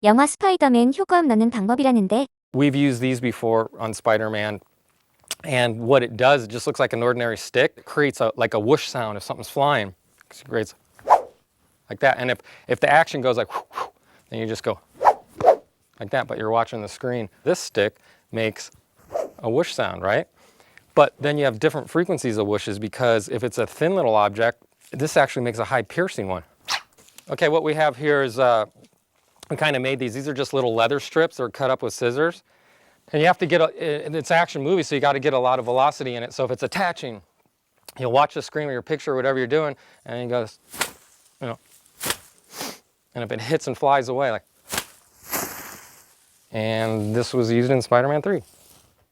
영화 스파이더맨 효과음 넣는 방법이라는데 We've used these before on Spider-Man, and what it does, it just looks like an ordinary stick. It creates like a whoosh sound if something's flying. It creates like that, and if the action goes like whoo, whoo, then you just go like that, but you're watching the screen. This stick makes a whoosh sound, right? But then you have different frequencies of whooshes, because if it's a thin little object, this actually makes a high piercing one. Okay, what we have here is we kind of made these. These are just little leather strips that are cut up with scissors. And you have to get, it's action movie, so you got to get a lot of velocity in it. So if it's attaching, you'll watch the screen with your picture or whatever you're doing, and it goes, you know, and if it hits and flies away, like, and this was used in Spider-Man 3.